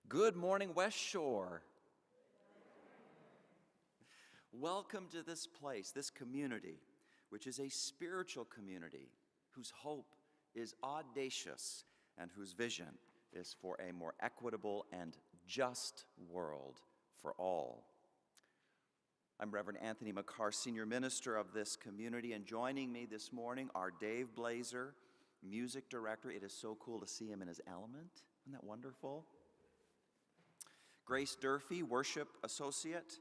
Good morning, West Shore. Welcome to this place, this community, which is a spiritual community whose hope is audacious and whose vision is for a more equitable and just world for all. I'm Reverend Anthony McCarr, Senior Minister of this community, and joining me this morning are Dave Blazer, Music Director. It is so cool to see him in his element. Isn't that wonderful? Grace Durfee, Worship Associate,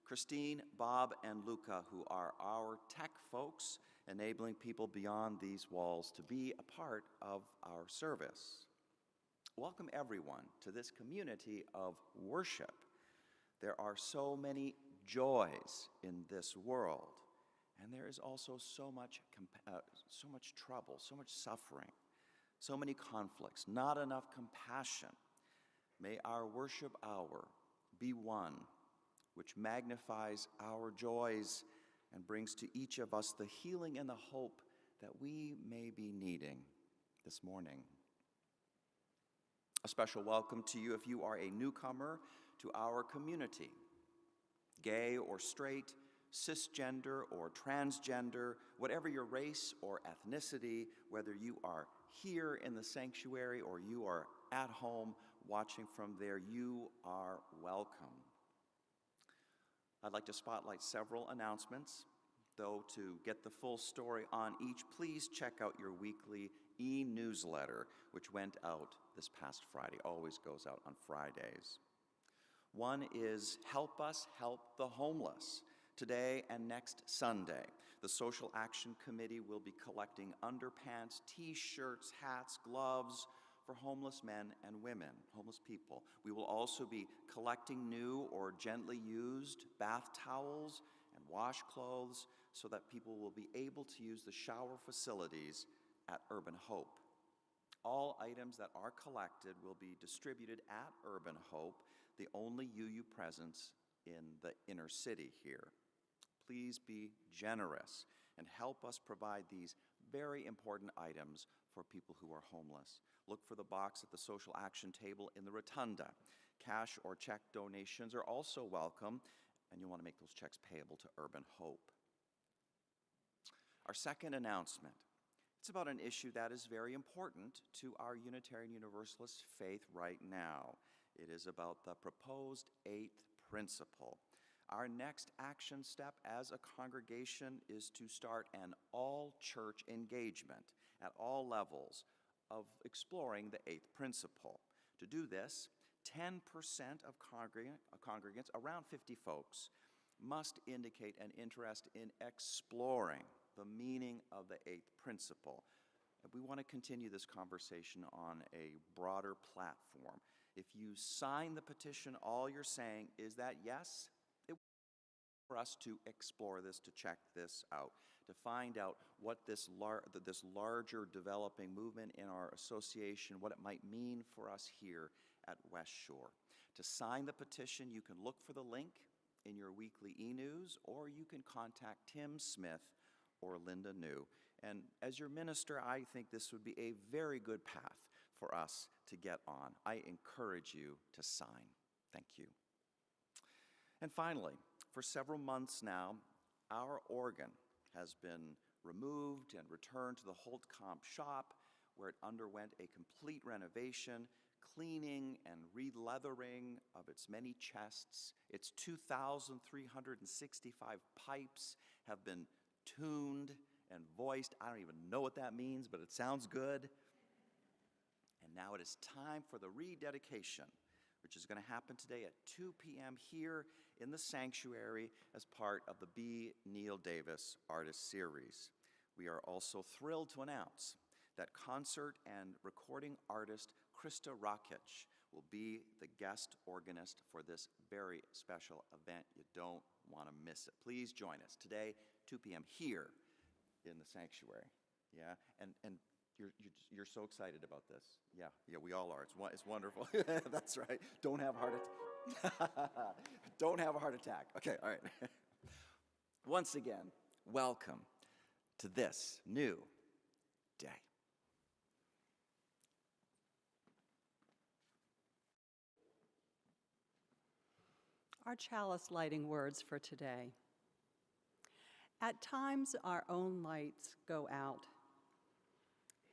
Christine, Bob, and Luca, who are our tech folks, enabling people beyond these walls to be a part of our service. Welcome everyone to this community of worship. There are so many joys in this world, and there is also so much trouble, so much suffering, so many conflicts, not enough compassion. May our worship hour be one which magnifies our joys and brings to each of us the healing and the hope that we may be needing this morning. A special welcome to you if you are a newcomer to our community. Gay or straight, cisgender or transgender, whatever your race or ethnicity, whether you are here in the sanctuary or you are at home watching from there, you are welcome. I'd like to spotlight several announcements, though to get the full story on each, please check out your weekly e-newsletter, which went out this past Friday, always goes out on Fridays. One is Help Us Help the Homeless. Today and next Sunday, the Social Action Committee will be collecting underpants, t-shirts, hats, gloves for homeless men and women, homeless people. We will also be collecting new or gently used bath towels and washcloths so that people will be able to use the shower facilities at Urban Hope. All items that are collected will be distributed at Urban Hope, the only UU presence in the inner city here. Please be generous and help us provide these very important items for people who are homeless. Look for the box at the social action table in the rotunda. Cash or check donations are also welcome, and you'll want to make those checks payable to Urban Hope. Our second announcement, it's about an issue that is very important to our Unitarian Universalist faith right now. It is about the proposed eighth principle. Our next action step as a congregation is to start an all-church engagement at all levels of exploring the eighth principle. To do this, 10% of congregants, around 50 folks, must indicate an interest in exploring the meaning of the eighth principle. And we want to continue this conversation on a broader platform. If you sign the petition, all you're saying is that yes, for us to explore this, to check this out, to find out what this larger developing movement in our association, what it might mean for us here at West Shore. To sign the petition, you can look for the link in your weekly e-news, or you can contact Tim Smith or Linda New. And as your minister, I think this would be a very good path for us to get on. I encourage you to sign. Thank you. And finally, for several months now, our organ has been removed and returned to the Holtkamp shop, where it underwent a complete renovation, cleaning and re-leathering of its many chests. Its 2,365 pipes have been tuned and voiced. I don't even know what that means, but it sounds good. And now it is time for the rededication, which is going to happen today at 2 p.m. here in the sanctuary as part of the B. Neil Davis Artist Series. We are also thrilled to announce that concert and recording artist Krista Rakic will be the guest organist for this very special event. You don't want to miss it. Please join us today, 2 p.m. here in the sanctuary. Yeah, and you're so excited about this. Yeah, we all are. It's wonderful. That's right. Don't have a heart attack. Don't have a heart attack. Okay, all right. Once again, welcome to this new day. our chalice lighting words for today. At times, our own lights go out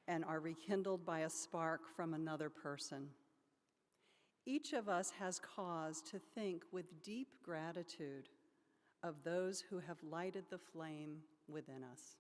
and are rekindled by a spark from another person. Each of us has cause to think with deep gratitude of those who have lighted the flame within us.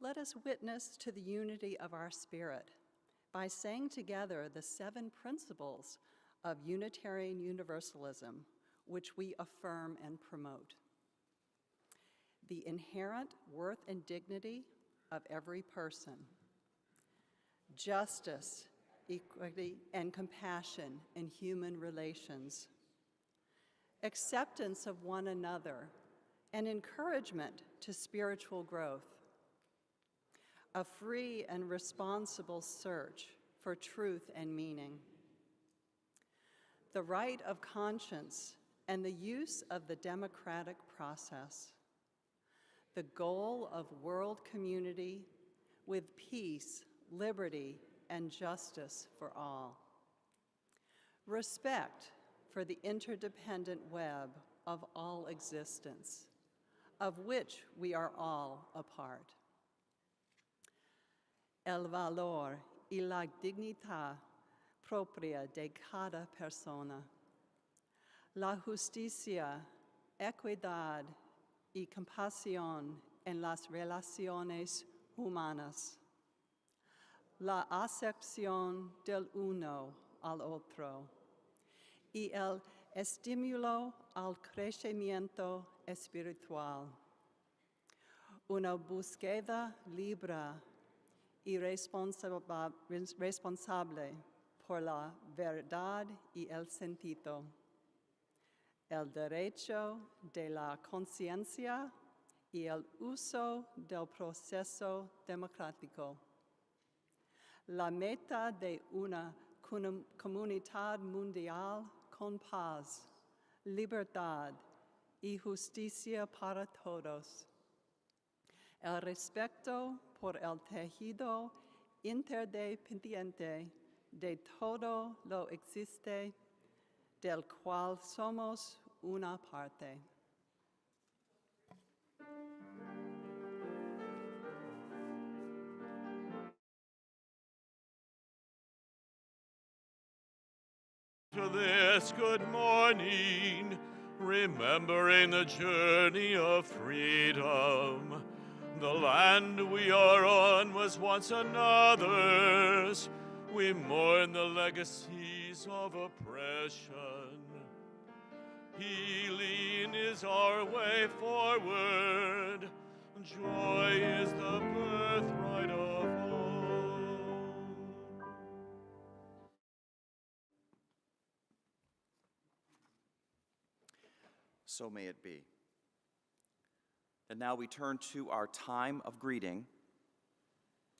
Let us witness to the unity of our spirit by saying together the 7 principles of Unitarian Universalism, which we affirm and promote. The inherent worth and dignity of every person. Justice, equity, and compassion in human relations. Acceptance of one another and encouragement to spiritual growth. A free and responsible search for truth and meaning. The right of conscience and the use of the democratic process. The goal of world community with peace, liberty, and justice for all. Respect for the interdependent web of all existence, of which we are all a part. El valor y la dignidad propia de cada persona. La justicia, equidad y compasión en las relaciones humanas. La acepción del uno al otro y el estímulo al crecimiento espiritual. Una búsqueda libre y responsable por la verdad y el sentido. El derecho de la conciencia y el uso del proceso democrático. La meta de una comunidad mundial con paz, libertad y justicia para todos. El respeto por el tejido interdependiente de todo lo existe, del cual somos una parte. To this good morning, remembering the journey of freedom. The land we are on was once another's. We mourn the legacies of oppression. Healing is our way forward. Joy is the birthright of all. So may it be. And now we turn to our time of greeting.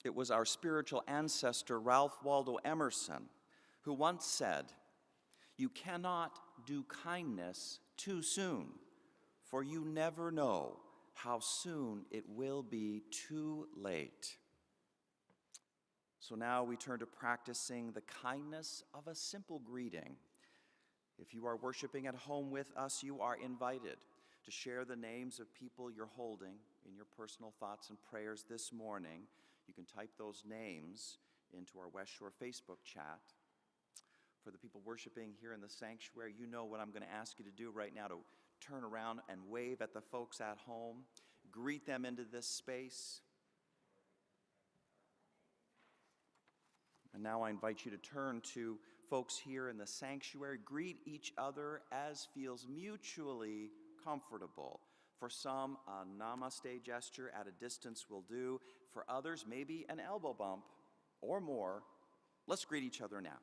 It was our spiritual ancestor, Ralph Waldo Emerson, who once said, "You cannot do kindness too soon, for you never know how soon it will be too late." So now we turn to practicing the kindness of a simple greeting. If you are worshiping at home with us, you are invited to share the names of people you're holding in your personal thoughts and prayers this morning. You can type those names into our West Shore Facebook chat. For the people worshiping here in the sanctuary, you know what I'm going to ask you to do right now, to turn around and wave at the folks at home. Greet them into this space. And now I invite you to turn to folks here in the sanctuary. Greet each other as feels mutually comfortable. For some, a namaste gesture at a distance will do. For others, maybe an elbow bump or more. Let's greet each other now.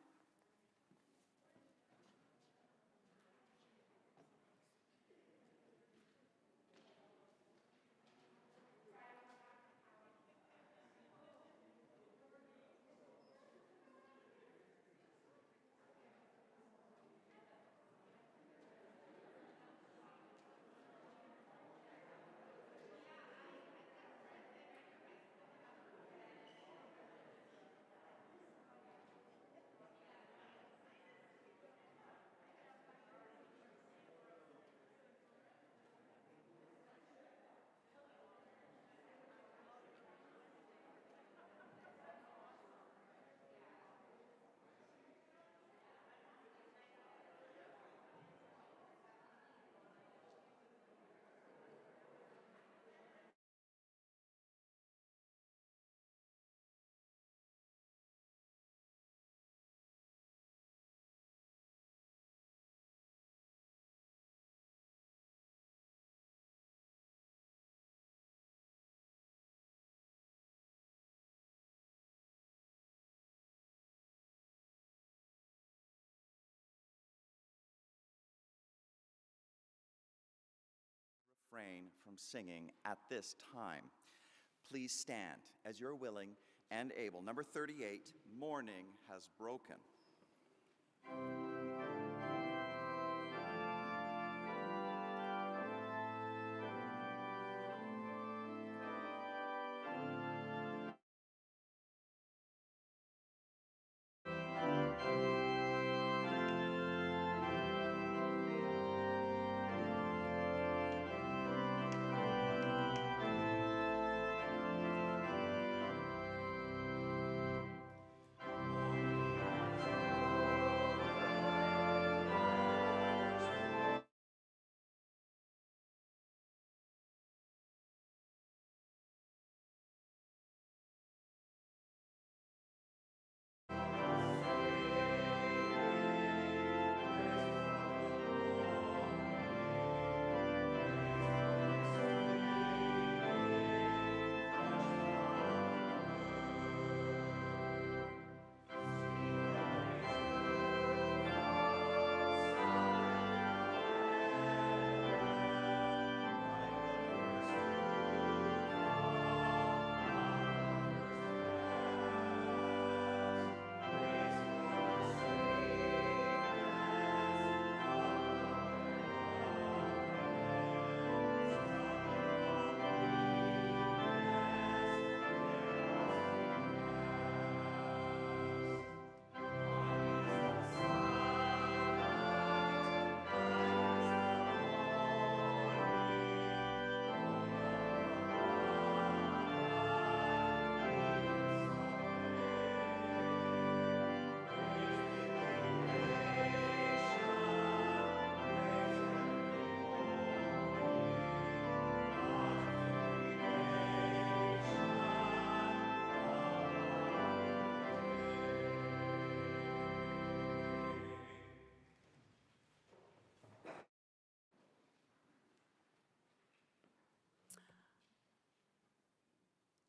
refrain from singing at this time. Please stand as you're willing and able. Number 38, Morning Has Broken.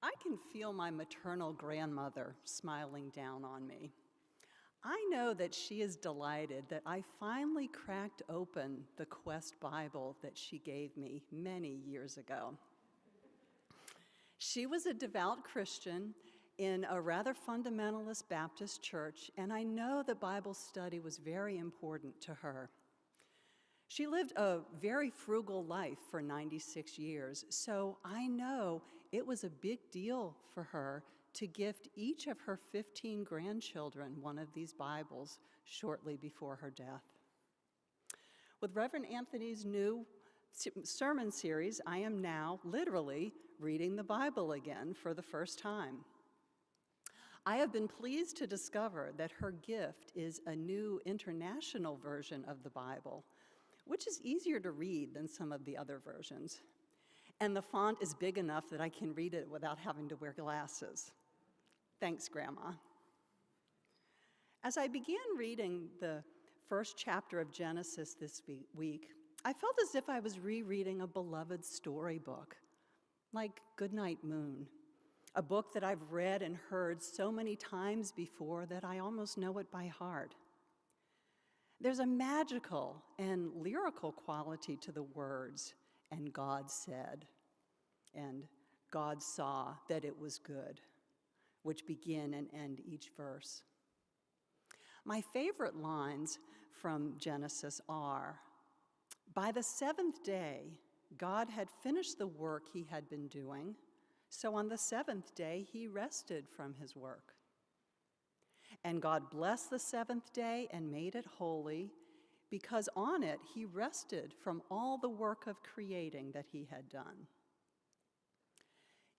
I can feel my maternal grandmother smiling down on me. I know that she is delighted that I finally cracked open the Quest Bible that she gave me many years ago. She was a devout Christian in a rather fundamentalist Baptist church, and I know that Bible study was very important to her. She lived a very frugal life for 96 years, so I know it was a big deal for her to gift each of her 15 grandchildren one of these Bibles shortly before her death. With Reverend Anthony's new sermon series, I am now literally reading the Bible again for the first time. I have been pleased to discover that her gift is a new international version of the Bible, which is easier to read than some of the other versions. And the font is big enough that I can read it without having to wear glasses. Thanks, Grandma. As I began reading the first chapter of Genesis this week, I felt as if I was rereading a beloved storybook, like Goodnight Moon, a book that I've read and heard so many times before that I almost know it by heart. There's a magical and lyrical quality to the words, "And God said," and "God saw that it was good," which begin and end each verse. My favorite lines from Genesis are, "By the seventh day, God had finished the work he had been doing, so on the seventh day he rested from his work. And God blessed the seventh day and made it holy, because on it he rested from all the work of creating that he had done."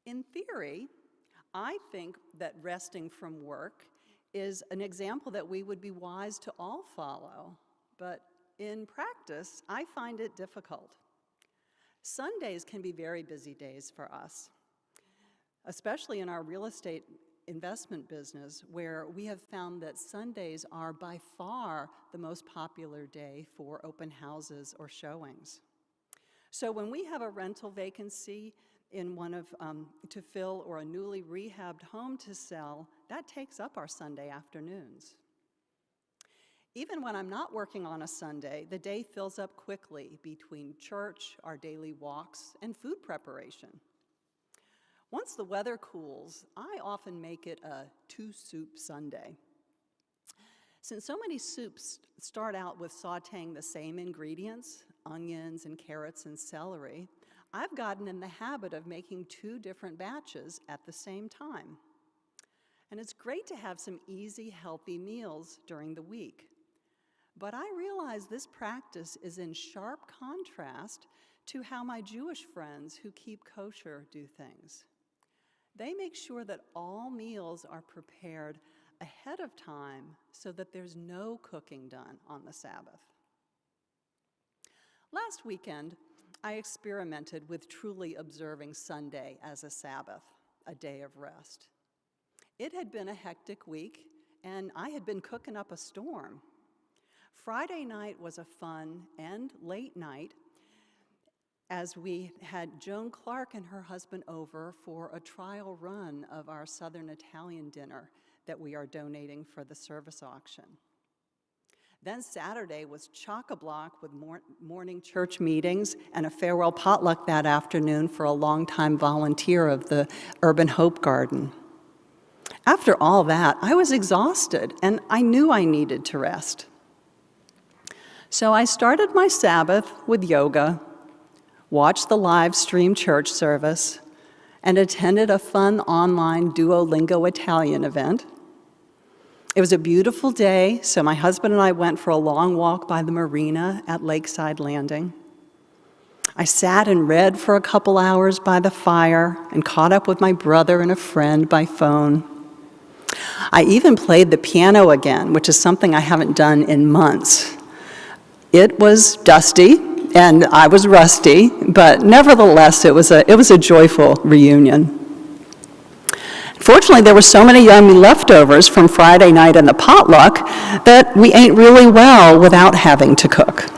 In theory, I think that resting from work is an example that we would be wise to all follow, but in practice, I find it difficult. Sundays can be very busy days for us, especially in our real estate investment business, where we have found that Sundays are by far the most popular day for open houses or showings. So when we have a rental vacancy in one of to fill or a newly rehabbed home to sell, that takes up our Sunday afternoons. Even when I'm not working on a Sunday, the day fills up quickly between church, our daily walks, and food preparation. Once the weather cools, I often make it a two-soup Sunday. Since so many soups start out with sautéing the same ingredients, onions and carrots and celery, I've gotten in the habit of making 2 different batches at the same time. And it's great to have some easy, healthy meals during the week. But I realize this practice is in sharp contrast to how my Jewish friends who keep kosher do things. They make sure that all meals are prepared ahead of time so that there's no cooking done on the Sabbath. Last weekend, I experimented with truly observing Sunday as a Sabbath, a day of rest. It had been a hectic week, and I had been cooking up a storm. Friday night was a fun and late night as we had Joan Clark and her husband over for a trial run of our Southern Italian dinner that we are donating for the service auction. Then Saturday was chock-a-block with morning church meetings and a farewell potluck that afternoon for a longtime volunteer of the Urban Hope Garden. After all that, I was exhausted, and I knew I needed to rest. So I started my Sabbath with yoga, watched the live stream church service, and attended a fun online Duolingo Italian event. It was a beautiful day, so my husband and I went for a long walk by the marina at Lakeside Landing. I sat and read for a couple hours by the fire and caught up with my brother and a friend by phone. I even played the piano again, which is something I haven't done in months. It was dusty, and I was rusty, but nevertheless, it was a joyful reunion. Fortunately, there were so many yummy leftovers from Friday night and the potluck that we ate really well without having to cook.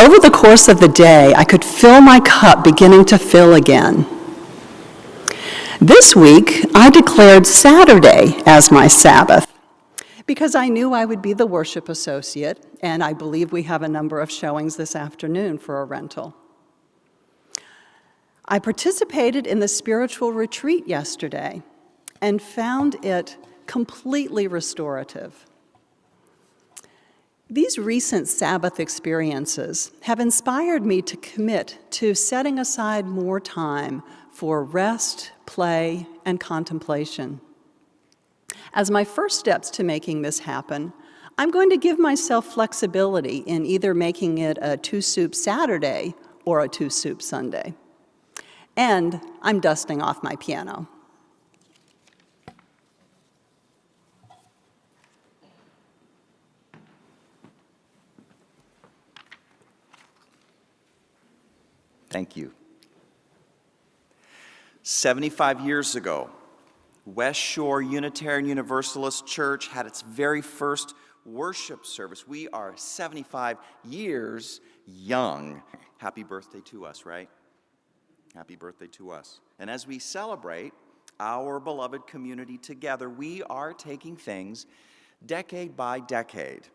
Over the course of the day, I could feel my cup beginning to fill again. This week, I declared Saturday as my Sabbath because I knew I would be the worship associate, and I believe we have a number of showings this afternoon for a rental. I participated in the spiritual retreat yesterday and found it completely restorative. These recent Sabbath experiences have inspired me to commit to setting aside more time for rest, play, and contemplation. As my first steps to making this happen, I'm going to give myself flexibility in either making it a two-soup Saturday or a two-soup Sunday. And I'm dusting off my piano. Thank you. 75 years ago, West Shore Unitarian Universalist Church had its very first worship service. We are 75 years young. Happy birthday to us, right? Happy birthday to us. And as we celebrate our beloved community together, we are taking things decade by decade.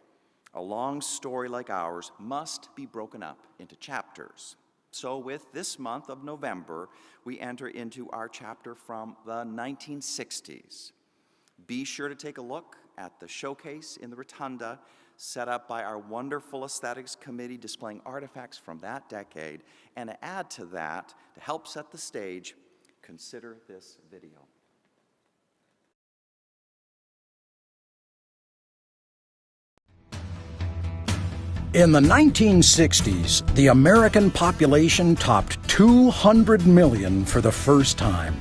A long story like ours must be broken up into chapters. So with this month of November, we enter into our chapter from the 1960s. Be sure to take a look at the showcase in the rotunda set up by our wonderful aesthetics committee displaying artifacts from that decade. And to add to that, to help set the stage, consider this video. In the 1960s, the American population topped 200 million for the first time.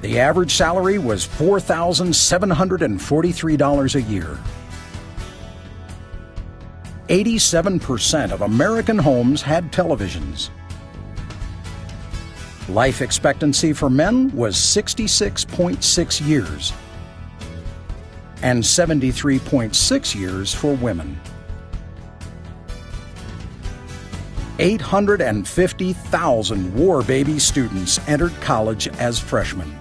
The average salary was $4,743 a year. 87% of American homes had televisions. Life expectancy for men was 66.6 years and 73.6 years for women. 850,000 war baby students entered college as freshmen.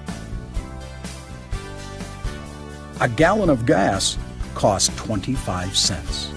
a gallon of gas cost 25 cents.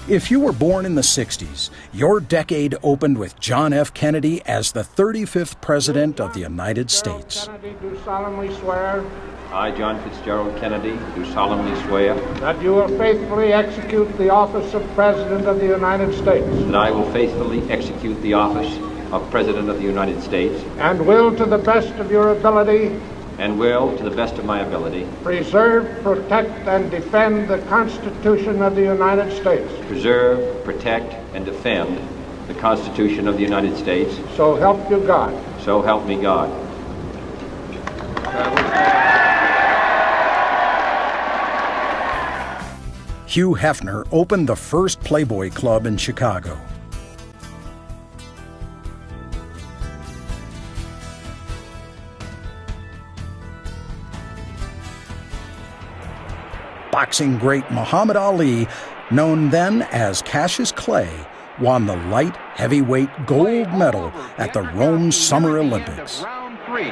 If you were born in the 60s, your decade opened with John F. Kennedy as the 35th President of the United States. Kennedy, do solemnly swear I, John Fitzgerald Kennedy, do solemnly swear that you will faithfully execute the office of President of the United States that I will faithfully execute the office of President of the United States and will, to the best of your ability, and will, to the best of my ability, preserve, protect, and defend the Constitution of the United States. preserve, protect, and defend the Constitution of the United States. So help you God. So help me God. Hugh Hefner opened the first Playboy Club in Chicago. Boxing great Muhammad Ali, known then as Cassius Clay, won the light heavyweight gold medal at the Rome Summer Olympics. Round 3.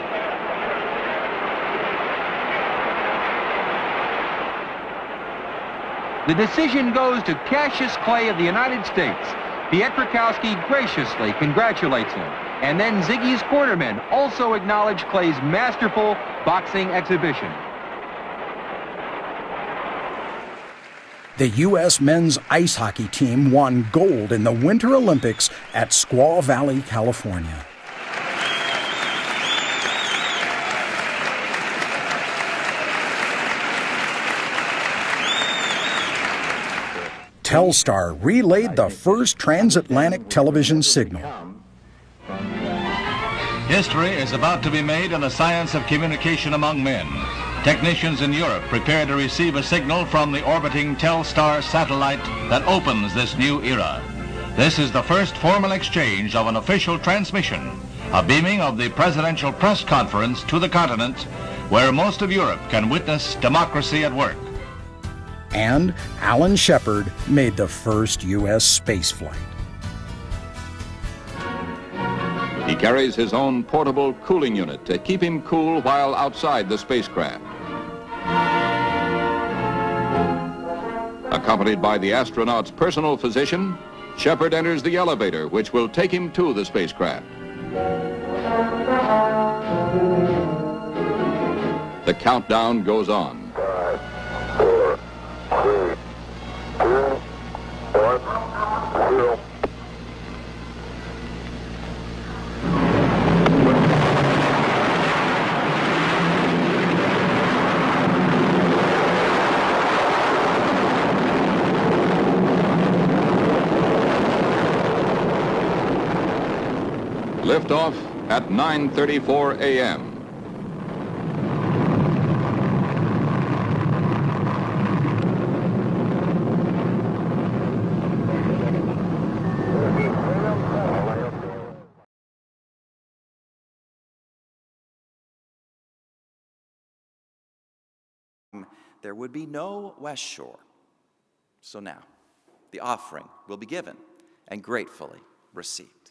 The decision goes to Cassius Clay of the United States. Pietrkowski graciously congratulates him. And then Ziggy's cornermen also acknowledge Clay's masterful boxing exhibition. The U.S. men's ice hockey team won gold in the Winter Olympics at Squaw Valley, California. Telstar relayed the first transatlantic television signal. History is about to be made in the science of communication among men. Technicians in Europe prepare to receive a signal from the orbiting Telstar satellite that opens this new era. This is the first formal exchange of an official transmission, a beaming of the presidential press conference to the continent, where most of Europe can witness democracy at work. And Alan Shepard made the first U.S. space flight. He carries his own portable cooling unit to keep him cool while outside the spacecraft. Accompanied by the astronaut's personal physician, Shepard enters the elevator, which will take him to the spacecraft. The countdown goes on. 5, 4, 3, 2, 1, 0. Liftoff at 9:34 a.m. There would be no West Shore. So now, the offering will be given and gratefully received.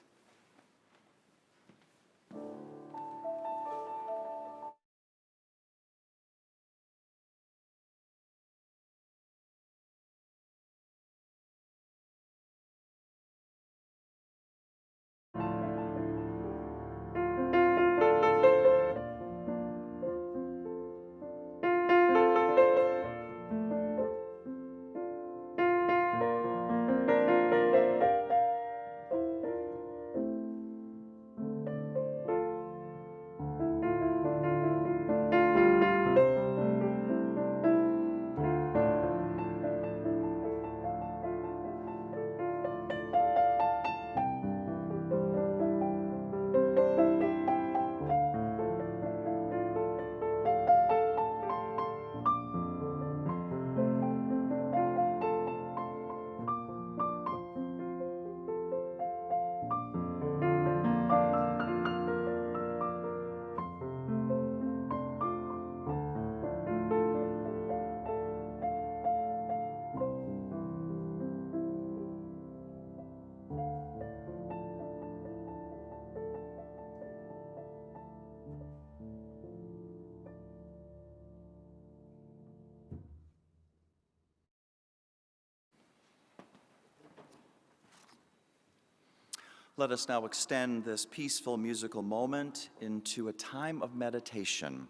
Let us now extend this peaceful musical moment into a time of meditation.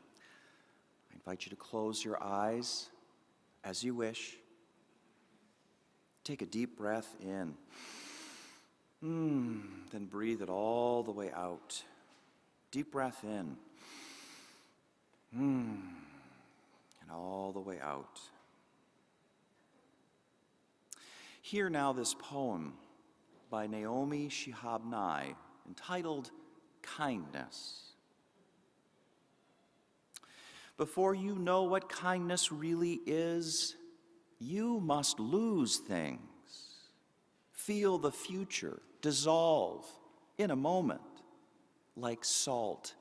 I invite you to close your eyes as you wish. Take a deep breath in. Then breathe it all the way out. Deep breath in. And all the way out. Hear now this poem by Naomi Shihab Nye, entitled Kindness. Before you know what kindness really is, you must lose things, feel the future dissolve in a moment, like salt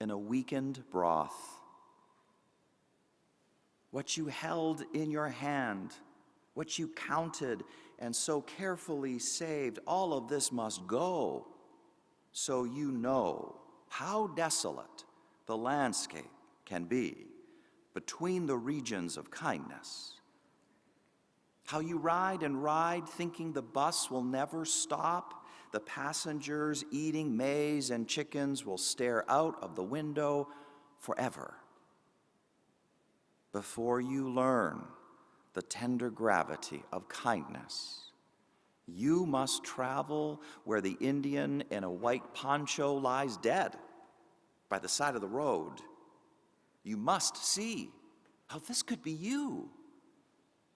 in a weakened broth. What you held in your hand, what you counted and so carefully saved, all of this must go, so you know how desolate the landscape can be between the regions of kindness. How you ride and ride thinking the bus will never stop, the passengers eating maize and chickens will stare out of the window forever. Before you learn the tender gravity of kindness, you must travel where the Indian in a white poncho lies dead by the side of the road. You must see how this could be you,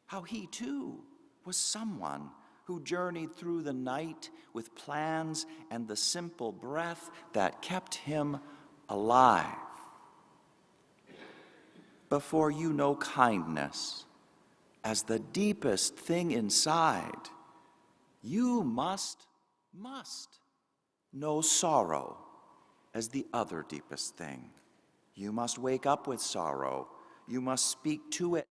how he too was someone who journeyed through the night with plans and the simple breath that kept him alive. Before you know kindness as the deepest thing inside, you must know sorrow as the other deepest thing. You must wake up with sorrow. You must speak to it.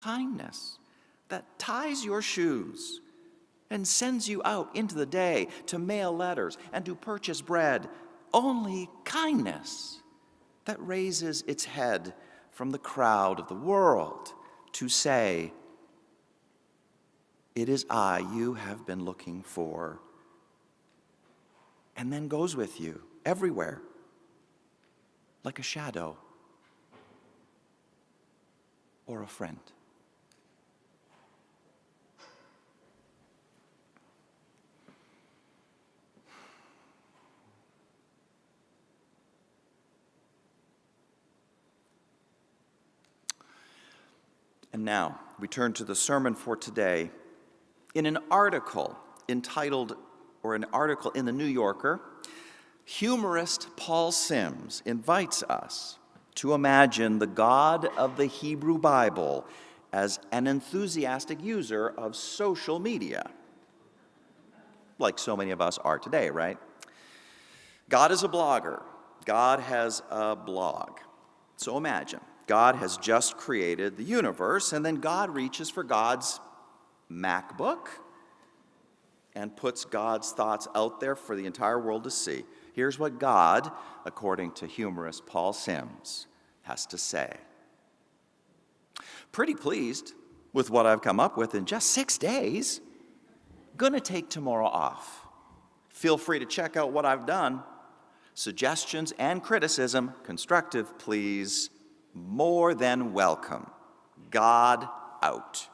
Kindness that ties your shoes and sends you out into the day to mail letters and to purchase bread. Only kindness that raises its head from the crowd of the world to say, "It is I you have been looking for," and then goes with you everywhere like a shadow or a friend. And now, we turn to the sermon for today. In an article entitled, or an article in the New Yorker, humorist Paul Sims invites us to imagine the God of the Hebrew Bible as an enthusiastic user of social media, like so many of us are today, right? God is a blogger. God has a blog. So imagine, God has just created the universe, and then God reaches for God's MacBook and puts God's thoughts out there for the entire world to see. Here's what God, according to humorist Paul Sims, has to say. Pretty pleased with what I've come up with in just 6 days. Gonna take tomorrow off. Feel free to check out what I've done. Suggestions and criticism, constructive, please. More than welcome. God out.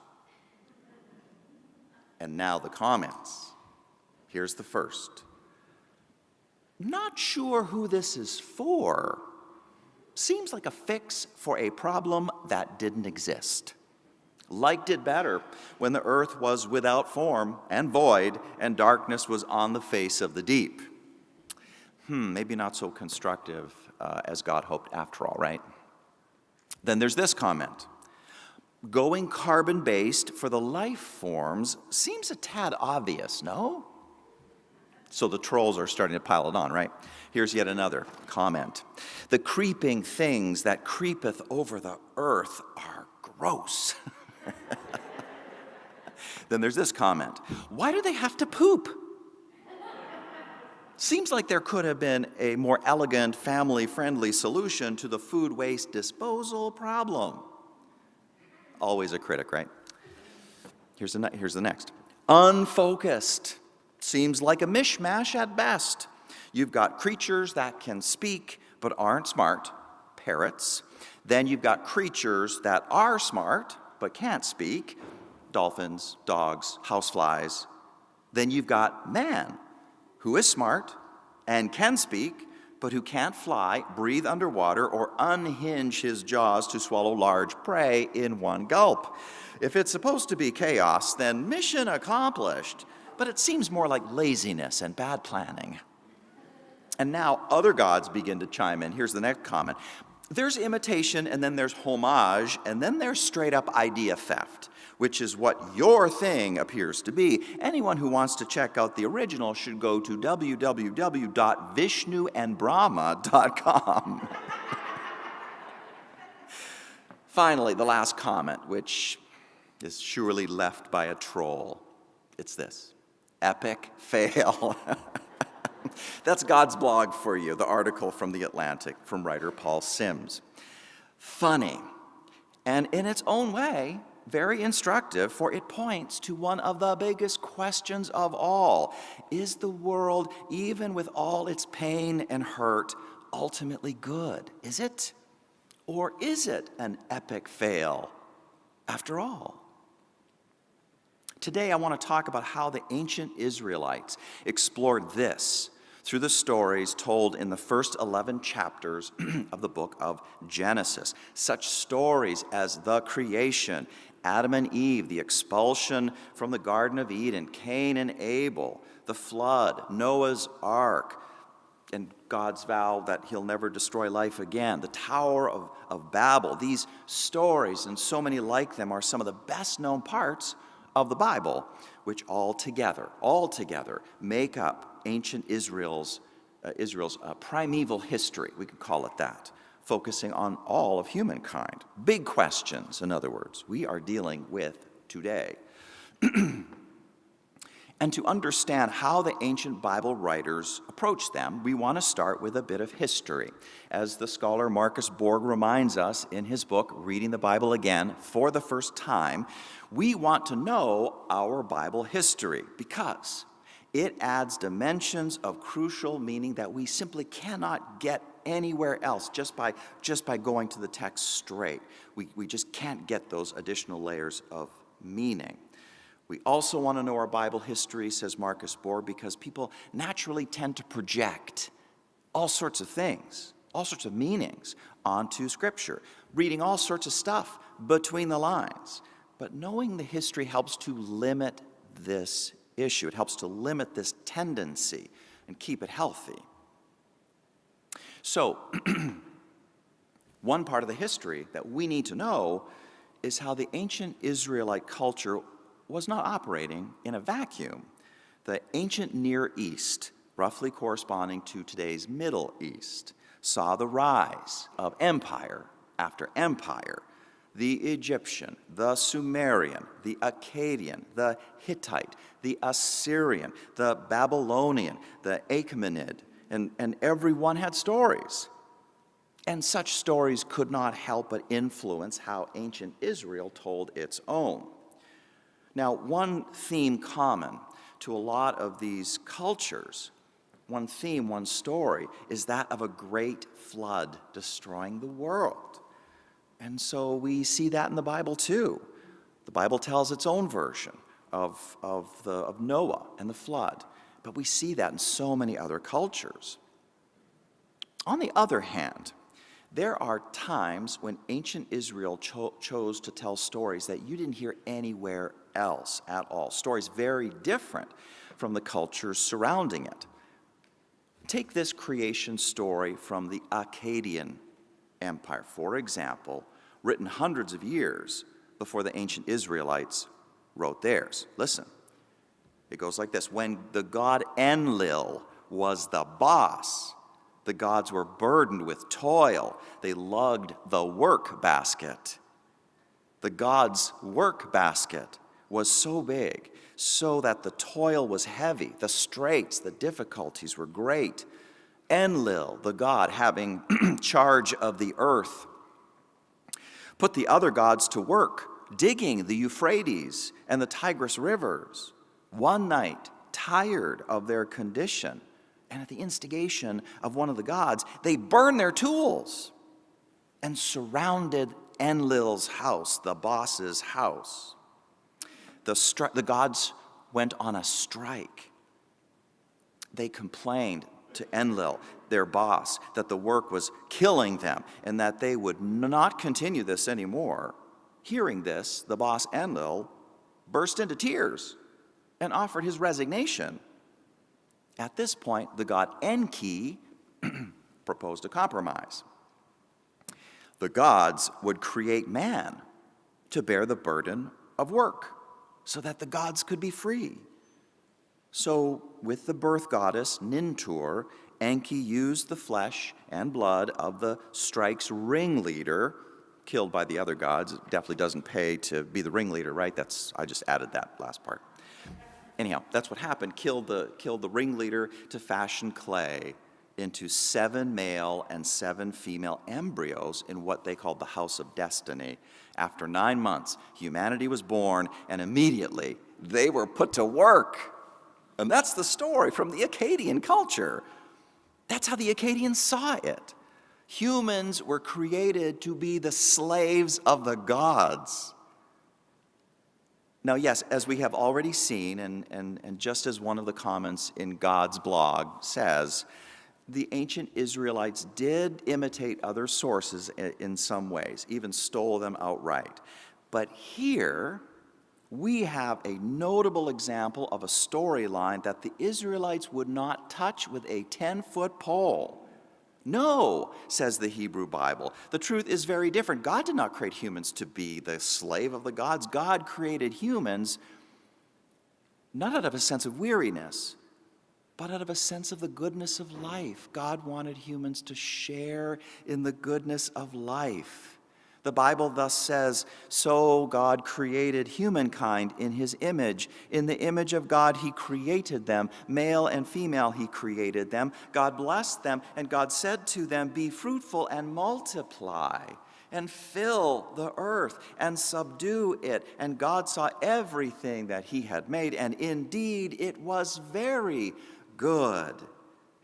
And now the comments. Here's the first. Not sure who this is for. Seems like a fix for a problem that didn't exist. Liked it better when the earth was without form and void and darkness was on the face of the deep. Maybe not so constructive as God hoped after all, right? Then there's this comment. Going carbon-based for the life forms seems a tad obvious, no? So the trolls are starting to pile it on, right? Here's yet another comment. The creeping things that creepeth over the earth are gross. Then there's this comment. Why do they have to poop? Seems like there could have been a more elegant, family-friendly solution to the food waste disposal problem. Always a critic, right? Here's the next. Unfocused. Seems like a mishmash at best. You've got creatures that can speak but aren't smart, parrots. Then you've got creatures that are smart but can't speak, dolphins, dogs, houseflies. Then you've got man, who is smart and can speak, but who can't fly, breathe underwater, or unhinge his jaws to swallow large prey in one gulp. If it's supposed to be chaos, then mission accomplished, but it seems more like laziness and bad planning. And now other gods begin to chime in. Here's the next comment. There's imitation, and then there's homage, and then there's straight up idea theft, which is what your thing appears to be. Anyone who wants to check out the original should go to www.vishnuandbrahma.com. Finally, the last comment, which is surely left by a troll. It's this: epic fail. That's God's blog for you, the article from The Atlantic from writer Paul Sims. Funny, and in its own way, very instructive, for it points to one of the biggest questions of all. Is the world, even with all its pain and hurt, ultimately good? Is it? Or is it an epic fail after all? Today I want to talk about how the ancient Israelites explored this through the stories told in the first 11 chapters of the book of Genesis. Such stories as the creation, Adam and Eve, the expulsion from the Garden of Eden, Cain and Abel, the flood, Noah's Ark, and God's vow that he'll never destroy life again, the Tower of Babel. These stories, and so many like them, are some of the best known parts of the Bible, which all together make up ancient Israel's primeval history, we could call it that, focusing on all of humankind. Big questions, in other words, we are dealing with today. And to understand how the ancient Bible writers approached them, we want to start with a bit of history. As the scholar Marcus Borg reminds us in his book, Reading the Bible Again for the First Time, we want to know our Bible history because it adds dimensions of crucial meaning that we simply cannot get anywhere else just by going to the text straight. We just can't get those additional layers of meaning. We also want to know our Bible history, says Marcus Borg, because people naturally tend to project all sorts of things, all sorts of meanings onto Scripture, reading all sorts of stuff between the lines. But knowing the history helps to limit this issue. It helps to limit this tendency and keep it healthy. So, one part of the history that we need to know is how the ancient Israelite culture was not operating in a vacuum. The ancient Near East, roughly corresponding to today's Middle East, saw the rise of empire after empire. The Egyptian, the Sumerian, the Akkadian, the Hittite, the Assyrian, the Babylonian, the Achaemenid, and everyone had stories. And such stories could not help but influence how ancient Israel told its own. Now, one theme common to a lot of these cultures, one theme, one story, is that of a great flood destroying the world. And so we see that in the Bible too. The Bible tells its own version of Noah and the flood, but we see that in so many other cultures. On the other hand, there are times when ancient Israel chose to tell stories that you didn't hear anywhere else at all, stories very different from the cultures surrounding it. Take this creation story from the Akkadian Empire, for example, written hundreds of years before the ancient Israelites wrote theirs. Listen, it goes like this. When the god Enlil was the boss, the gods were burdened with toil. They lugged the work basket. The gods' work basket was so big, so that the toil was heavy, the straits, the difficulties were great. Enlil, the god having charge of the earth, put the other gods to work, digging the Euphrates and the Tigris rivers. One night, tired of their condition, and at the instigation of one of the gods, they burned their tools and surrounded Enlil's house, the boss's house. The gods went on a strike. They complained to Enlil, their boss, that the work was killing them and that they would not continue this anymore. Hearing this, the boss Enlil burst into tears and offered his resignation. At this point, the god Enki proposed a compromise. The gods would create man to bear the burden of work so that the gods could be free. So, with the birth goddess Nintur, Enki used the flesh and blood of the strike's ringleader, killed by the other gods. It definitely doesn't pay to be the ringleader, right? I just added that last part. Anyhow, that's what happened. Killed the ringleader to fashion clay into 7 male and 7 female embryos in what they called the House of Destiny. After 9 months, humanity was born, and immediately they were put to work. And that's the story from the Akkadian culture. That's how the Akkadians saw it. Humans were created to be the slaves of the gods. Now, yes, as we have already seen, and just as one of the comments in God's blog says, the ancient Israelites did imitate other sources in some ways, even stole them outright. But here, we have a notable example of a storyline that the Israelites would not touch with a 10-foot pole. No, says the Hebrew Bible. The truth is very different. God did not create humans to be the slave of the gods. God created humans not out of a sense of weariness, but out of a sense of the goodness of life. God wanted humans to share in the goodness of life. The Bible thus says, so God created humankind in his image. In the image of God he created them. Male and female he created them. God blessed them, and God said to them, be fruitful and multiply, and fill the earth and subdue it. And God saw everything that he had made, and indeed it was very good.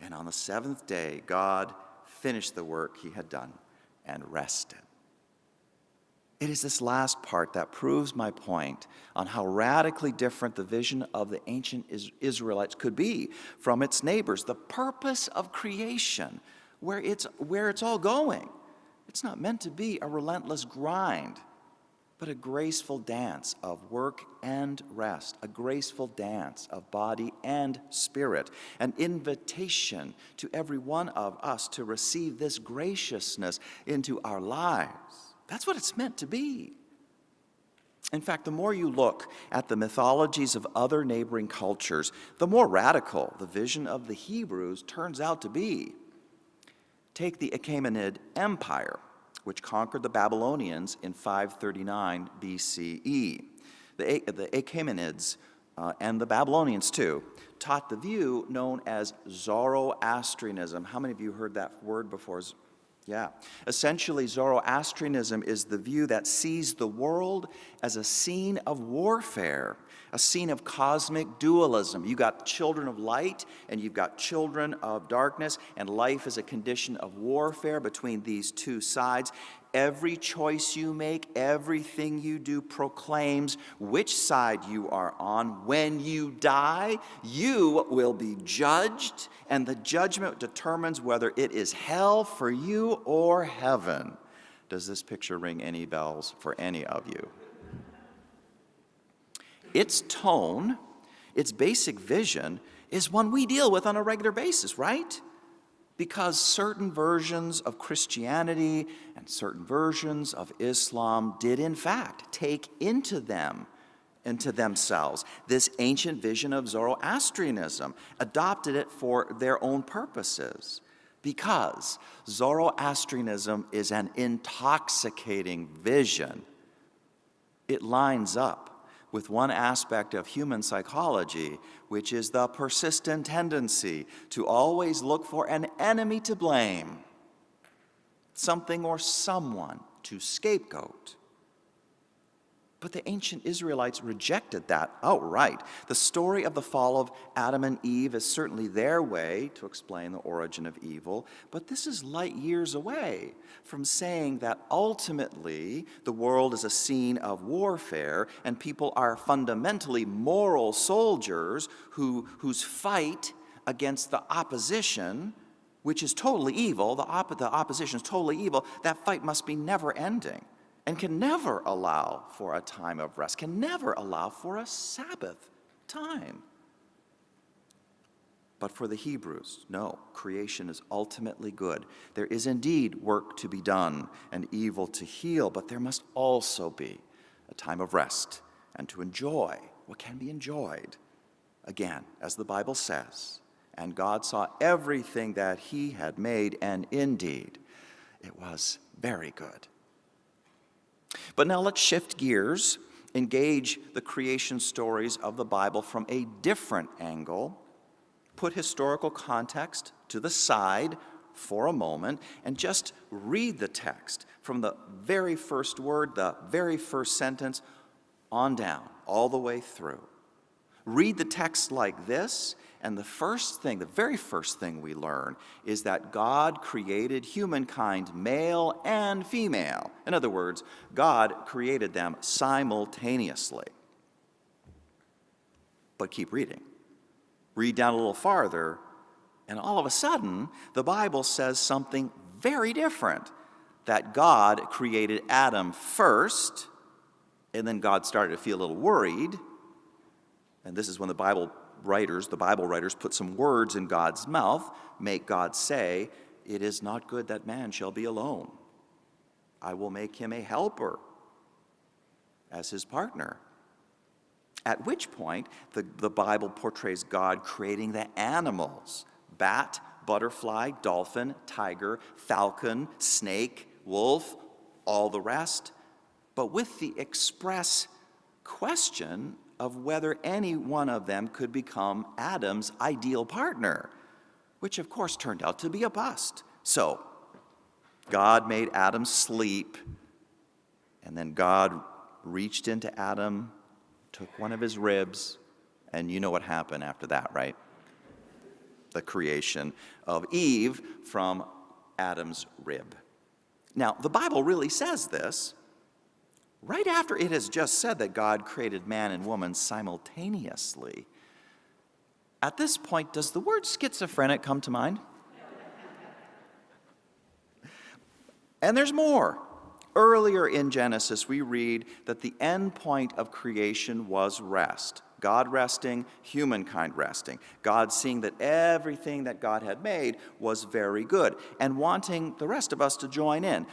And on the 7th day, God finished the work he had done and rested. It is this last part that proves my point on how radically different the vision of the ancient Israelites could be from its neighbors. The purpose of creation, where it's all going. It's not meant to be a relentless grind, but a graceful dance of work and rest, a graceful dance of body and spirit, an invitation to every one of us to receive this graciousness into our lives. That's what it's meant to be. In fact, the more you look at the mythologies of other neighboring cultures, the more radical the vision of the Hebrews turns out to be. Take the Achaemenid Empire, which conquered the Babylonians in 539 BCE. The Achaemenids, and the Babylonians too, taught the view known as Zoroastrianism. How many of you heard that word before? Yeah. Essentially, Zoroastrianism is the view that sees the world as a scene of warfare, a scene of cosmic dualism. You got children of light and you've got children of darkness, and life is a condition of warfare between these two sides. Every choice you make, everything you do proclaims which side you are on. When you die, you will be judged, and the judgment determines whether it is hell for you or heaven. Does this picture ring any bells for any of you? Its tone, its basic vision, is one we deal with on a regular basis, right? Because certain versions of Christianity and certain versions of Islam did in fact take into themselves this ancient vision of Zoroastrianism, adopted it for their own purposes. Because Zoroastrianism is an intoxicating vision. It lines up with one aspect of human psychology, which is the persistent tendency to always look for an enemy to blame, something or someone to scapegoat. But the ancient Israelites rejected that outright. The story of the fall of Adam and Eve is certainly their way to explain the origin of evil, but this is light years away from saying that ultimately the world is a scene of warfare and people are fundamentally moral soldiers whose fight against the opposition, which is totally evil, the opposition is totally evil, that fight must be never ending. And can never allow for a time of rest, can never allow for a Sabbath time. But for the Hebrews, no, creation is ultimately good. There is indeed work to be done and evil to heal, but there must also be a time of rest and to enjoy what can be enjoyed. Again, as the Bible says, and God saw everything that he had made, and indeed, it was very good. But now let's shift gears, engage the creation stories of the Bible from a different angle, put historical context to the side for a moment, and just read the text from the very first word, the very first sentence, on down, all the way through. Read the text like this, and the very first thing we learn is that God created humankind male and female. In other words, God created them simultaneously. But keep reading. Read down a little farther, and all of a sudden, the Bible says something very different. That God created Adam first, and then God started to feel a little worried. And this is when the Bible writers put some words in God's mouth, make God say, "It is not good that man shall be alone. I will make him a helper as his partner." At which point, the Bible portrays God creating the animals: bat, butterfly, dolphin, tiger, falcon, snake, wolf, all the rest, but with the express question of whether any one of them could become Adam's ideal partner, which of course turned out to be a bust. So, God made Adam sleep, and then God reached into Adam, took one of his ribs, and you know what happened after that, right? The creation of Eve from Adam's rib. Now, the Bible really says this right after it has just said that God created man and woman simultaneously. At this point, does the word schizophrenic come to mind? And there's more. Earlier in Genesis, we read that the end point of creation was rest. God resting, humankind resting. God seeing that everything that God had made was very good and wanting the rest of us to join in.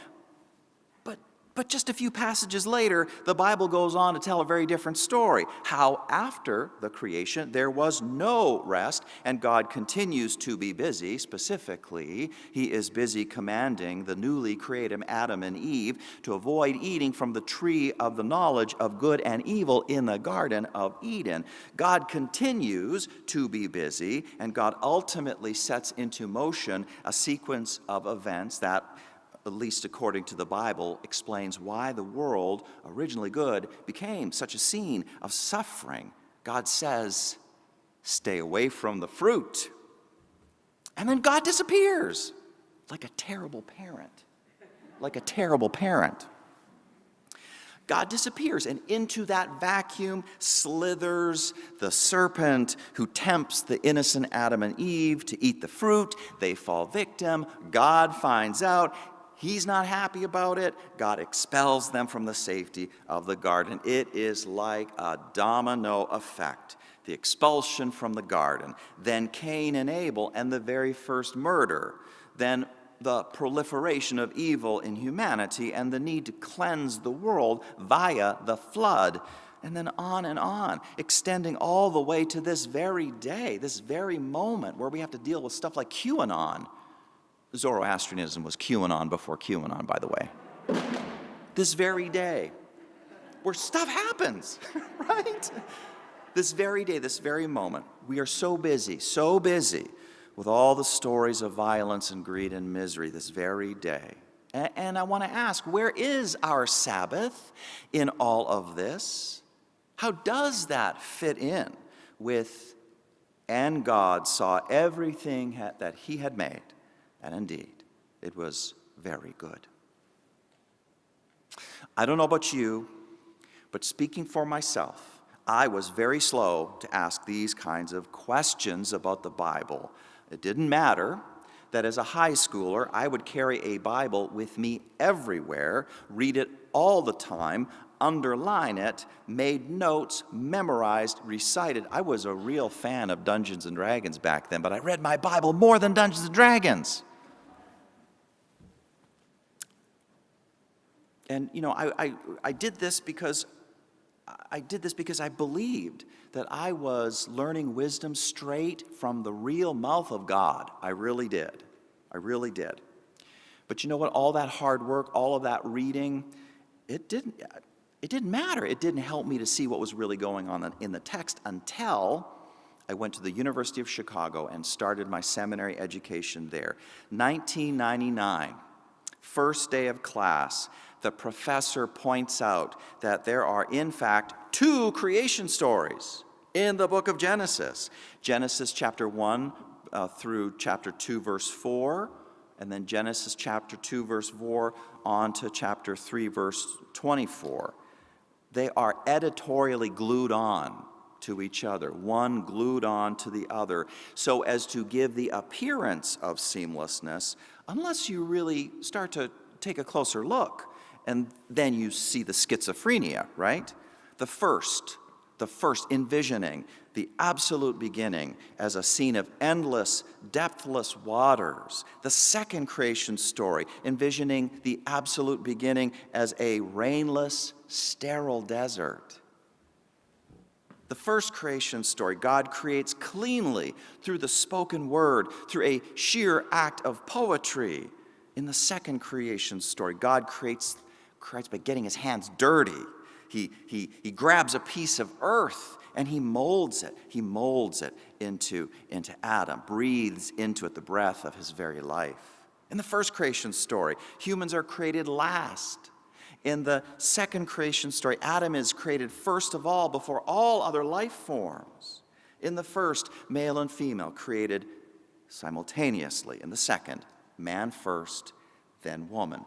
But just a few passages later, the Bible goes on to tell a very different story. How after the creation, there was no rest, and God continues to be busy. Specifically, he is busy commanding the newly created Adam and Eve to avoid eating from the tree of the knowledge of good and evil in the Garden of Eden. God continues to be busy, and God ultimately sets into motion a sequence of events that, at least according to the Bible, explains why the world, originally good, became such a scene of suffering. God says, "Stay away from the fruit." And then God disappears like a terrible parent. Like a terrible parent. God disappears, and into that vacuum slithers the serpent who tempts the innocent Adam and Eve to eat the fruit. They fall victim. God finds out. He's not happy about it. God expels them from the safety of the garden. It is like a domino effect. The expulsion from the garden, then Cain and Abel and the very first murder, then the proliferation of evil in humanity and the need to cleanse the world via the flood, and then on, extending all the way to this very day, this very moment where we have to deal with stuff like QAnon. Zoroastrianism was QAnon before QAnon, by the way. This very day. where stuff happens, right? This very day, this very moment, we are so busy with all the stories of violence and greed and misery this very day. And I want to ask, where is our Sabbath in all of this? How does that fit in with, and God saw everything that he had made, and indeed, it was very good. I don't know about you, but speaking for myself, I was very slow to ask these kinds of questions about the Bible. It didn't matter that as a high schooler, I would carry a Bible with me everywhere, read it all the time, underline it, made notes, memorized, recited. I was a real fan of Dungeons and Dragons back then, but I read my Bible more than Dungeons and Dragons. And, you know, I did this because I believed that I was learning wisdom straight from the real mouth of God. I really did. I really did. But you know what? All that hard work, all of that reading, it didn't matter. It didn't help me to see what was really going on in the text until I went to the University of Chicago and started my seminary education there. 1999, first day of class, the professor points out that there are, in fact, 2 creation stories in the book of Genesis. Genesis chapter 1 through chapter 2, verse 4, and then Genesis chapter 2, verse 4, on to chapter 3, verse 24. They are editorially glued on to each other, one glued on to the other, so as to give the appearance of seamlessness, unless you really start to take a closer look. And then you see the schizophrenia, right? The first envisioning the absolute beginning as a scene of endless, depthless waters. The second creation story, envisioning the absolute beginning as a rainless, sterile desert. The first creation story, God creates cleanly through the spoken word, through a sheer act of poetry. In the second creation story, God creates by getting his hands dirty. He grabs a piece of earth and he molds it. He molds it into Adam, breathes into it the breath of his very life. In the first creation story, humans are created last. In the second creation story, Adam is created first of all before all other life forms. In the first, male and female created simultaneously. In the second, man first, then woman.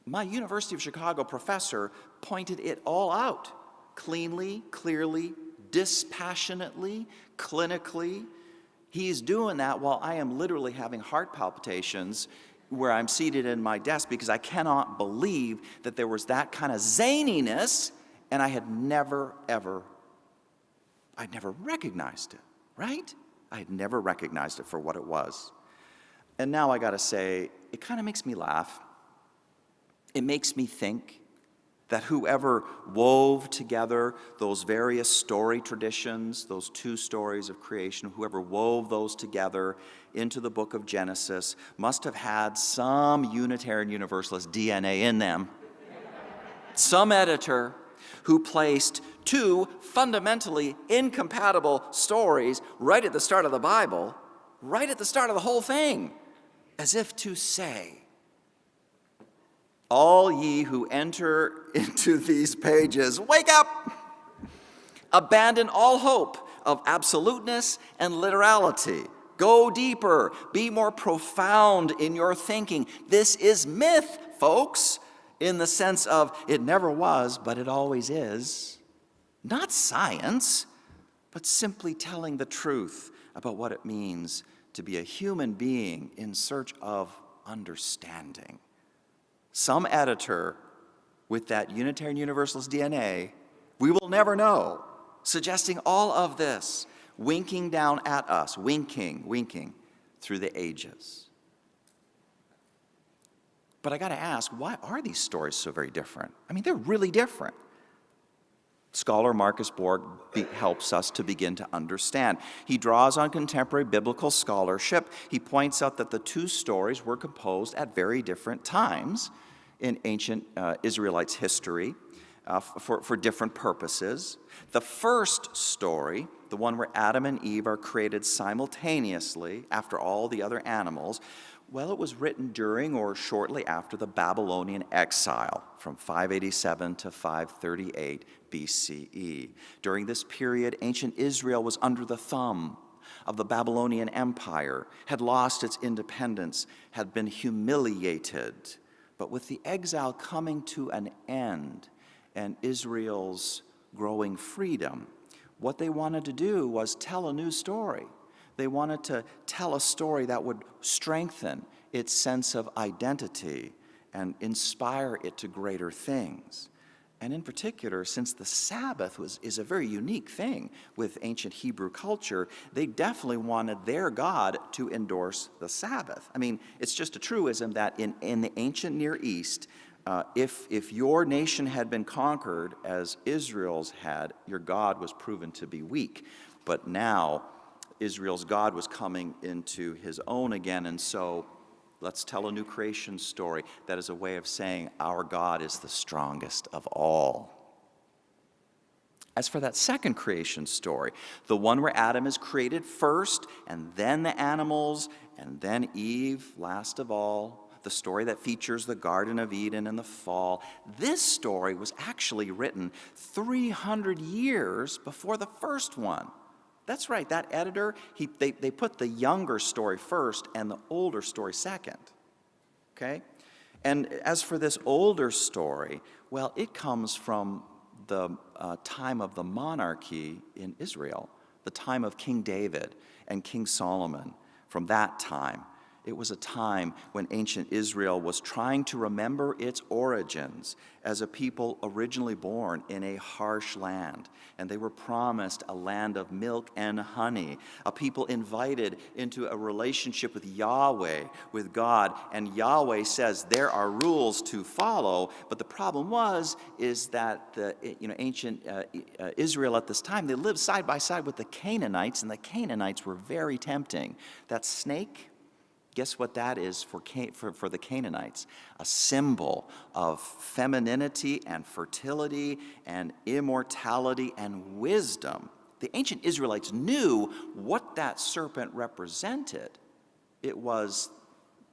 My University of Chicago professor pointed it all out, cleanly, clearly, dispassionately, clinically. He's doing that while I am literally having heart palpitations where I'm seated in my desk because I cannot believe that there was that kind of zaniness, and I had never recognized it, right? I had never recognized it for what it was. And now I gotta say, it kind of makes me laugh. It makes me think that whoever wove together those various story traditions, those 2 stories of creation, whoever wove those together into the book of Genesis must have had some Unitarian Universalist DNA in them. Some editor who placed 2 fundamentally incompatible stories right at the start of the Bible, right at the start of the whole thing, as if to say, all ye who enter into these pages, wake up! Abandon all hope of absoluteness and literality. Go deeper. Be more profound in your thinking. This is myth, folks, in the sense of it never was, but it always is. Not science, but simply telling the truth about what it means to be a human being in search of understanding. Some editor with that Unitarian Universalist DNA, we will never know, suggesting all of this, winking down at us, winking through the ages. But I gotta ask, why are these stories so very different? I mean, they're really different. Scholar Marcus Borg helps us to begin to understand. He draws on contemporary biblical scholarship. He points out that the 2 stories were composed at very different times in ancient Israelites' history. for different purposes. The first story, the one where Adam and Eve are created simultaneously after all the other animals, well, it was written during or shortly after the Babylonian exile from 587 to 538 BCE. During this period, ancient Israel was under the thumb of the Babylonian Empire, had lost its independence, had been humiliated. But with the exile coming to an end and Israel's growing freedom, what they wanted to do was tell a new story. They wanted to tell a story that would strengthen its sense of identity and inspire it to greater things. And in particular, since the Sabbath is a very unique thing with ancient Hebrew culture, they definitely wanted their God to endorse the Sabbath. I mean, it's just a truism that in the ancient Near East, if your nation had been conquered as Israel's had, your God was proven to be weak. But now, Israel's God was coming into his own again, and so let's tell a new creation story. That is a way of saying our God is the strongest of all. As for that second creation story, the one where Adam is created first, and then the animals, and then Eve, last of all, the story that features the Garden of Eden and the fall, this story was actually written 300 years before the first one. That's right, that editor, they put the younger story first and the older story second, okay? And as for this older story, well, it comes from the time of the monarchy in Israel, the time of King David and King Solomon. From that time, it was a time when ancient Israel was trying to remember its origins as a people originally born in a harsh land. And they were promised a land of milk and honey, a people invited into a relationship with Yahweh, with God. And Yahweh says there are rules to follow, but the problem is that the ancient Israel at this time, they lived side by side with the Canaanites, and the Canaanites were very tempting. That snake, guess what that is for the Canaanites? A symbol of femininity and fertility and immortality and wisdom. The ancient Israelites knew what that serpent represented. It was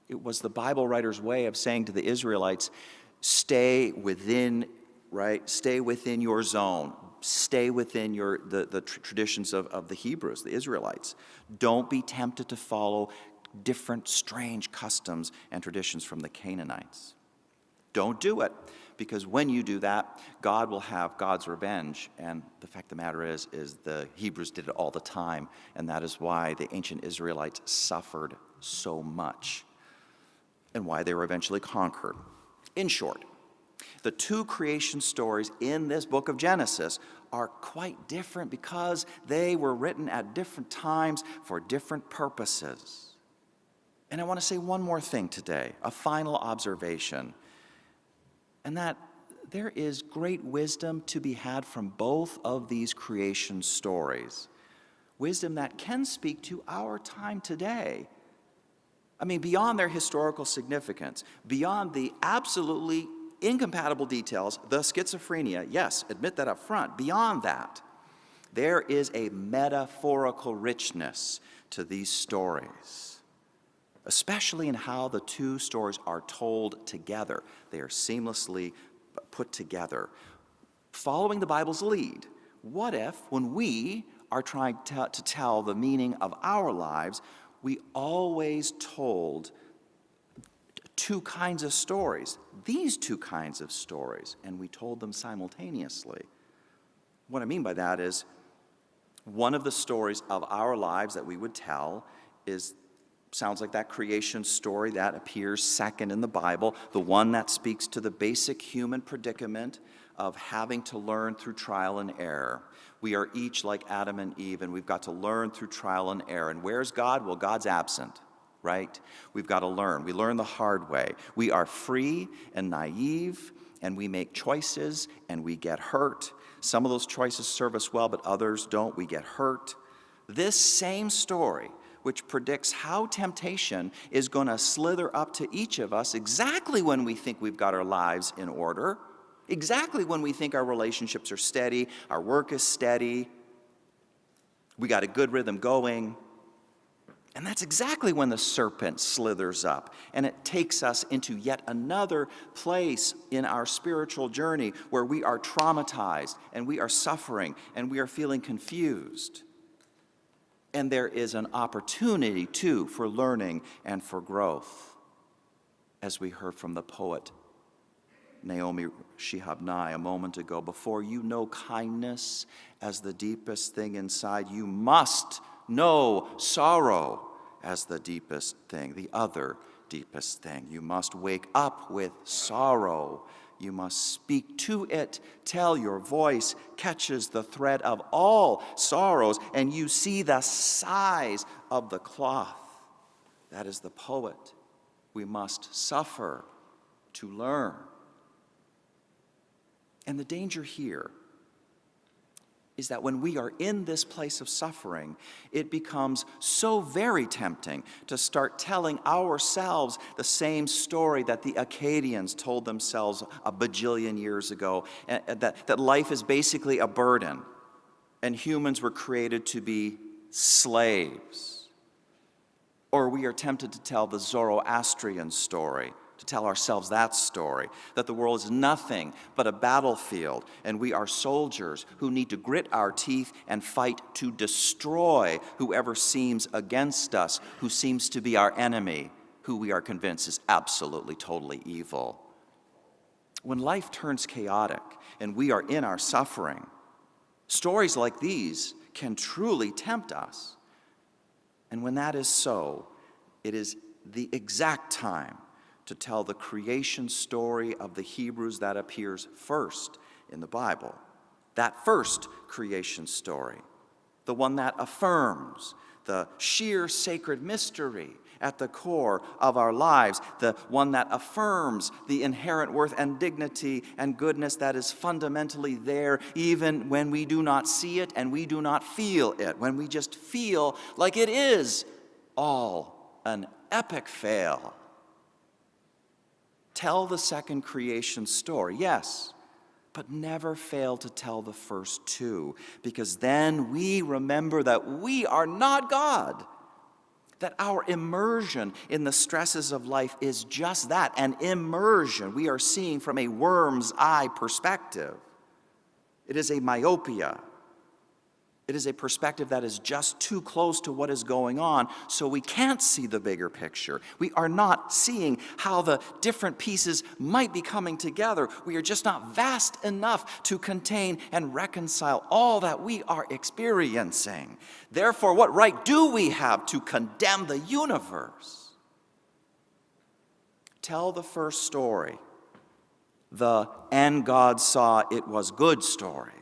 the Bible writer's way of saying to the Israelites, stay within your zone. Stay within the traditions of the Hebrews, the Israelites. Don't be tempted to follow different strange customs and traditions from the Canaanites. Don't do it, because when you do that, God will have God's revenge. And the fact of the matter is the Hebrews did it all the time, and that is why the ancient Israelites suffered so much and why they were eventually conquered. In short, the two creation stories in this book of Genesis are quite different because they were written at different times for different purposes. And I want to say one more thing today, a final observation, and that there is great wisdom to be had from both of these creation stories, wisdom that can speak to our time today. I mean, beyond their historical significance, beyond the absolutely incompatible details, the schizophrenia, yes, admit that up front, beyond that, there is a metaphorical richness to these stories, especially in how the two stories are told together. They are seamlessly put together. Following the Bible's lead, what if, when we are trying to tell the meaning of our lives, we always told two kinds of stories, these two kinds of stories, and we told them simultaneously? What I mean by that is, one of the stories of our lives that we would tell sounds like that creation story that appears second in the Bible, the one that speaks to the basic human predicament of having to learn through trial and error. We are each like Adam and Eve, and we've got to learn through trial and error. And where's God? Well, God's absent, right? We've got to learn. We learn the hard way. We are free and naive, and we make choices, and we get hurt. Some of those choices serve us well, but others don't. We get hurt. This same story, which predicts how temptation is going to slither up to each of us exactly when we think we've got our lives in order, exactly when we think our relationships are steady, our work is steady, we got a good rhythm going. And that's exactly when the serpent slithers up and it takes us into yet another place in our spiritual journey where we are traumatized and we are suffering and we are feeling confused. And there is an opportunity, too, for learning and for growth, as we heard from the poet Naomi Shihab Nye a moment ago. Before you know kindness as the deepest thing inside, you must know sorrow as the deepest thing, the other deepest thing. You must wake up with sorrow. You must speak to it till your voice catches the thread of all sorrows and you see the size of the cloth. That is the poet. We must suffer to learn. And the danger here is that when we are in this place of suffering, it becomes so very tempting to start telling ourselves the same story that the Akkadians told themselves a bajillion years ago, that life is basically a burden, and humans were created to be slaves. Or we are tempted to tell the Zoroastrian story, to tell ourselves that story, that the world is nothing but a battlefield, and we are soldiers who need to grit our teeth and fight to destroy whoever seems against us, who seems to be our enemy, who we are convinced is absolutely, totally evil. When life turns chaotic and we are in our suffering, stories like these can truly tempt us. And when that is so, it is the exact time to tell the creation story of the Hebrews that appears first in the Bible. That first creation story, the one that affirms the sheer sacred mystery at the core of our lives, the one that affirms the inherent worth and dignity and goodness that is fundamentally there even when we do not see it and we do not feel it, when we just feel like it is all an epic fail. Tell the second creation story, yes, but never fail to tell the first two, because then we remember that we are not God, that our immersion in the stresses of life is just that, an immersion we are seeing from a worm's eye perspective. It is a myopia. It is a perspective that is just too close to what is going on, so we can't see the bigger picture. We are not seeing how the different pieces might be coming together. We are just not vast enough to contain and reconcile all that we are experiencing. Therefore, what right do we have to condemn the universe? Tell the first story, the "and God saw it was good" story.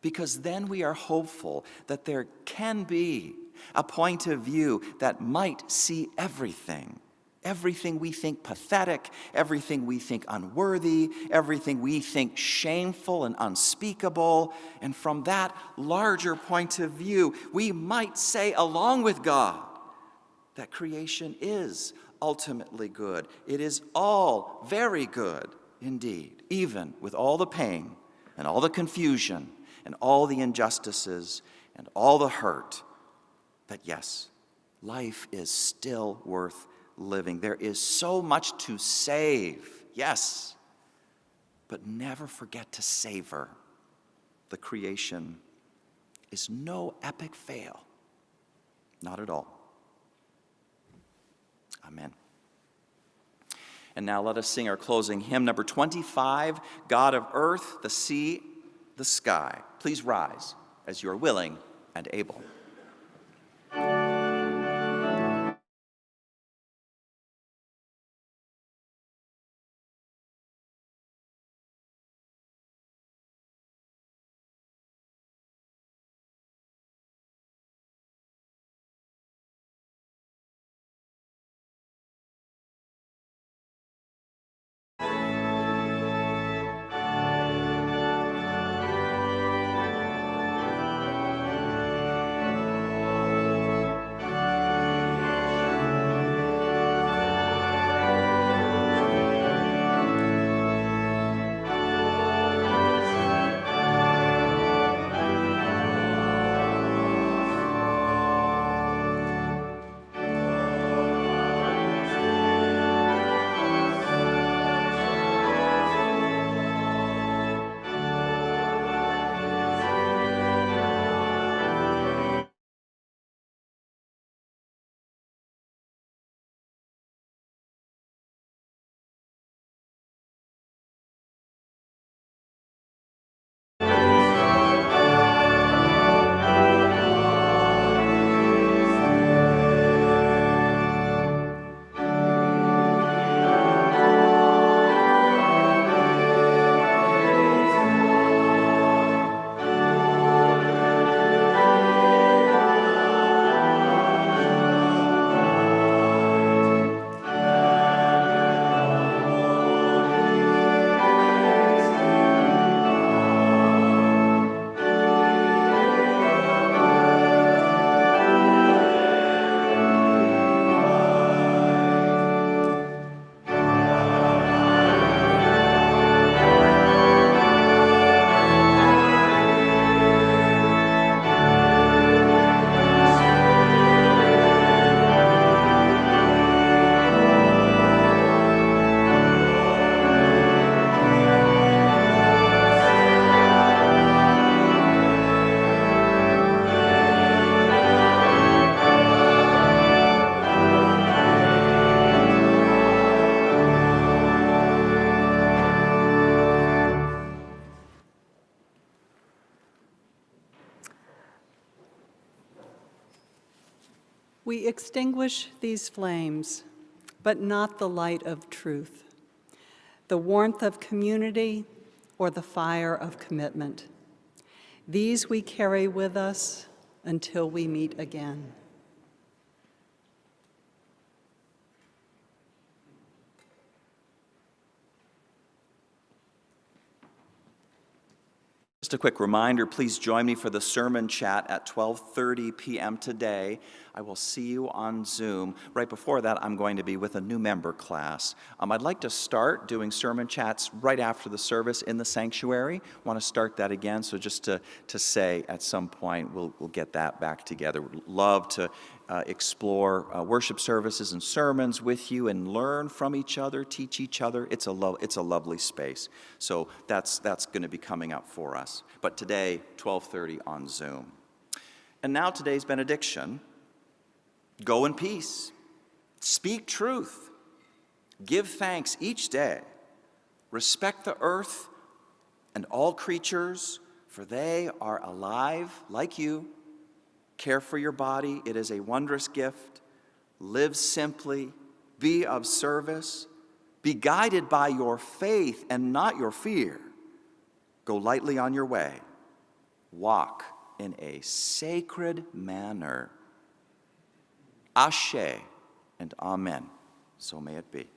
Because then we are hopeful that there can be a point of view that might see everything. Everything we think pathetic, everything we think unworthy, everything we think shameful and unspeakable. And from that larger point of view, we might say, along with God, that creation is ultimately good. It is all very good indeed, even with all the pain and all the confusion and all the injustices and all the hurt, that yes, life is still worth living. There is so much to save, yes, but never forget to savor. The creation is no epic fail, not at all. Amen. And now let us sing our closing hymn, number 25, God of earth, the sea, the sky. Please rise as you are willing and able. We extinguish these flames, but not the light of truth, the warmth of community, or the fire of commitment. These we carry with us until we meet again. Just a quick reminder, please join me for the sermon chat at 12:30 p.m. today. I will see you on Zoom. Right before that, I'm going to be with a new member class. I'd like to start doing sermon chats right after the service in the sanctuary. Want to start that again, so just to say at some point we'll get that back together. Would love to explore worship services and sermons with you and learn from each other, teach each other. It's a lovely space. So that's going to be coming up for us. But today, 12:30 on Zoom. And now today's benediction. Go in peace. Speak truth. Give thanks each day. Respect the earth and all creatures, for they are alive like you. Care for your body. It is a wondrous gift. Live simply. Be of service. Be guided by your faith and not your fear. Go lightly on your way. Walk in a sacred manner. Ashe and Amen. So may it be.